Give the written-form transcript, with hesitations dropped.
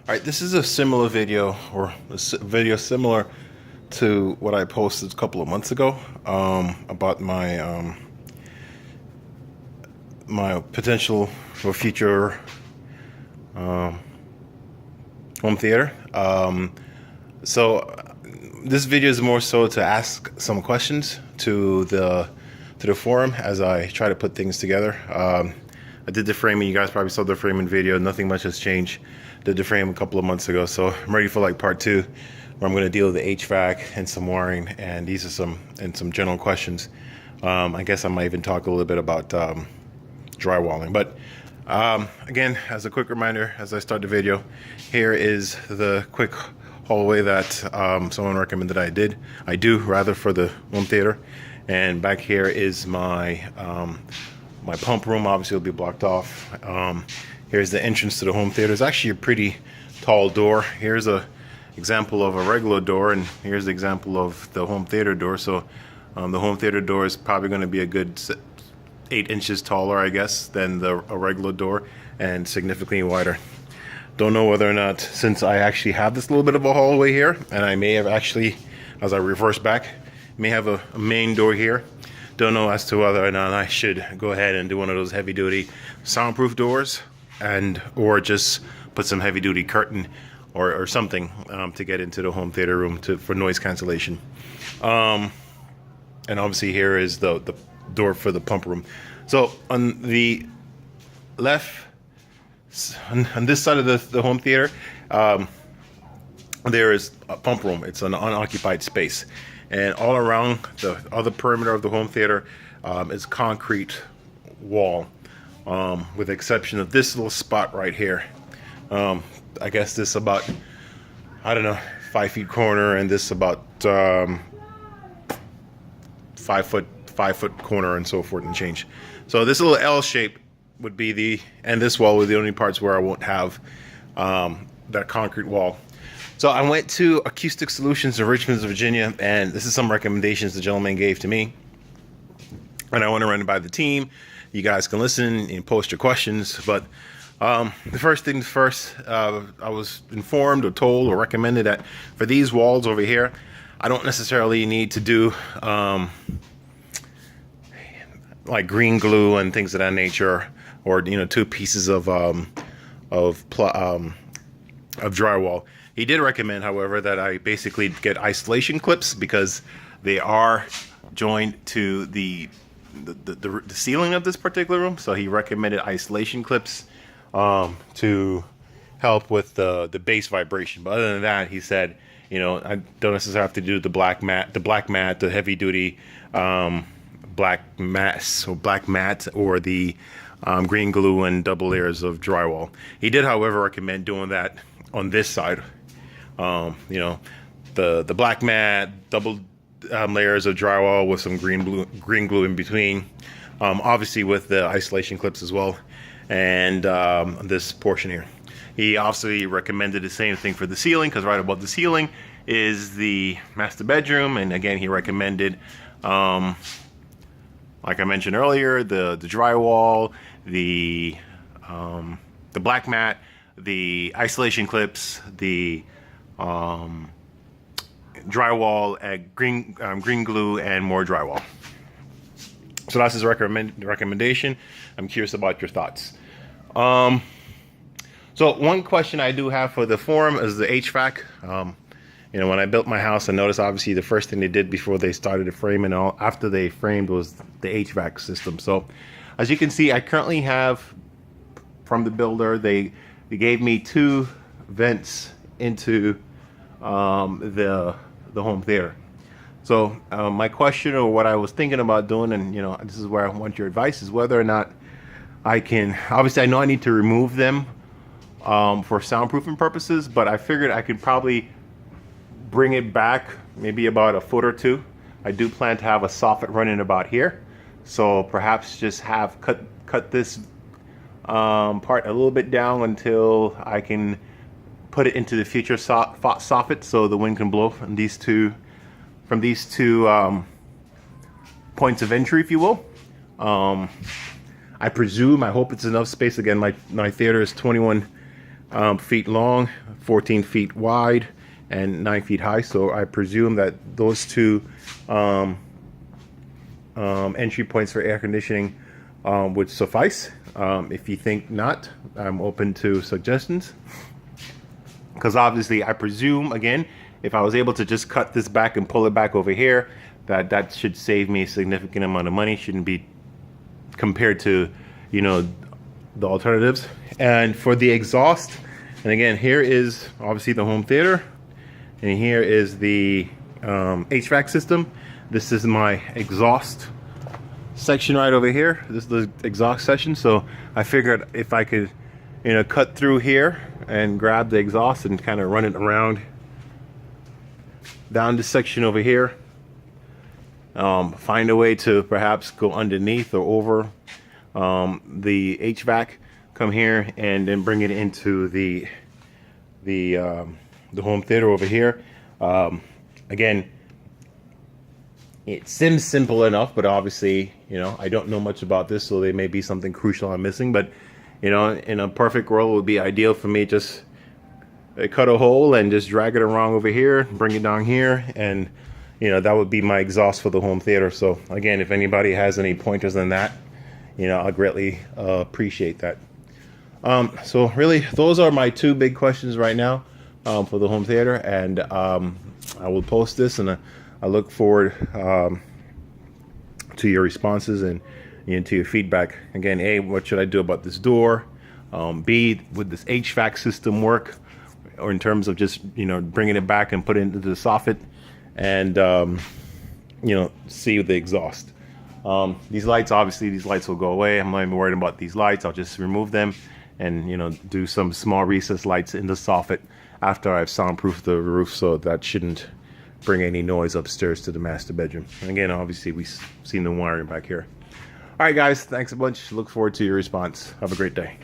Alright, this is a similar video, or video similar to what I posted a couple of months ago about my potential for future home theater. So this video is more so to ask some questions to the forum as I try to put things together. I did the framing. You guys probably saw the framing video. Nothing much has changed. Did the frame a couple of months ago, so I'm ready for like part 2, where I'm going to deal with the HVAC and some wiring, and these are some general questions. I guess I might even talk a little bit about drywalling. But again, as a quick reminder, as I start the video, here is the quick hallway that someone recommended I do for the home theater. And back here is my my pump room. Obviously, will be blocked off. Here's the entrance to the home theater. It's actually a pretty tall door. Here's a example of a regular door, and here's the example of the home theater door. So the home theater door is probably going to be a good 8 inches taller, I guess, than a regular door, and significantly wider. Don't know whether or not, since I actually have this little bit of a hallway here, and I may have actually, as I reverse back, may have a main door here. Don't know as to whether or not I should go ahead and do one of those heavy duty soundproof doors, or just put some heavy duty curtain or something to get into the home theater room for noise cancellation. And obviously here is the door for the pump room. So on the left, on this side of the home theater, there is a pump room. It's an unoccupied space, and all around the other perimeter of the home theater is concrete wall, with the exception of this little spot right here. I guess this about, I don't know, 5 feet corner, and this about 5 foot corner, and so forth and change. So this little L shape would be and this wall were the only parts where I won't have that concrete wall. So I went to Acoustic Solutions in Richmond, Virginia, and this is some recommendations the gentleman gave to me, and I want to run it by the team. You guys can listen and post your questions, but the first things first, I was informed or told or recommended that for these walls over here, I don't necessarily need to do like green glue and things of that nature, or 2 pieces of drywall. He did recommend, however, that I basically get isolation clips, because they are joined to the ceiling of this particular room. So he recommended isolation clips to help with the bass vibration. But other than that, he said, I don't necessarily have to do the black mat, the heavy duty black mat, or the green glue and double layers of drywall. He did, however, recommend doing that on this side. The black mat, double layers of drywall with some green glue in between, obviously with the isolation clips as well, and this portion here. He also recommended the same thing for the ceiling, because right above the ceiling is the master bedroom, and again he recommended, like I mentioned earlier, the drywall, the black mat, the isolation clips, the drywall, green glue, and more drywall. So that's his recommendation. I'm curious about your thoughts. So one question I do have for the forum is the HVAC. When I built my house, I noticed obviously the first thing they did before they started to frame and all, after they framed, was the HVAC system. So as you can see, I currently have, from the builder, they gave me 2 vents into the home theater. So my question, or what I was thinking about doing, and this is where I want your advice, is whether or not I can, obviously I know I need to remove them for soundproofing purposes, but I figured I could probably bring it back maybe about a foot or 2. I do plan to have a soffit running about here, so perhaps just have cut this part a little bit down until I can put it into the future soffit, so the wind can blow from these two points of entry, if you will. I hope it's enough space. Again, my theater is 21 feet long, 14 feet wide, and 9 feet high. So I presume that those two entry points for air conditioning would suffice. If you think not, I'm open to suggestions. Because obviously, I presume, again, if I was able to just cut this back and pull it back over here, that should save me a significant amount of money. Shouldn't be compared to, you know, the alternatives. And for the exhaust, and again, here is obviously the home theater, and here is the HVAC system. This is my exhaust section right over here. This is the exhaust section. So I figured if I could, you know, cut through here and grab the exhaust and kind of run it around down this section over here, find a way to perhaps go underneath or over the HVAC, come here and then bring it into the home theater over here. Again, it seems simple enough, but obviously, you know, I don't know much about this, so there may be something crucial I'm missing. But, you know, in a perfect world, it would be ideal for me just cut a hole and just drag it around over here, bring it down here, and, you know, that would be my exhaust for the home theater. So again, if anybody has any pointers on that, you know, I'll greatly appreciate that. So really, those are my two big questions right now for the home theater, and I will post this, and I look forward to your responses and, you know, to your feedback. Again, A, what should I do about this door? B, would this HVAC system work, or in terms of just, you know, bringing it back and put it into the soffit, and you know, see the exhaust. These lights, obviously, these lights will go away. I'm not even worried about these lights. I'll just remove them and, you know, do some small recessed lights in the soffit after I've soundproofed the roof, so that shouldn't bring any noise upstairs to the master bedroom. And again, obviously, we've seen the wiring back here. All right, guys, thanks a bunch. Look forward to your response. Have a great day.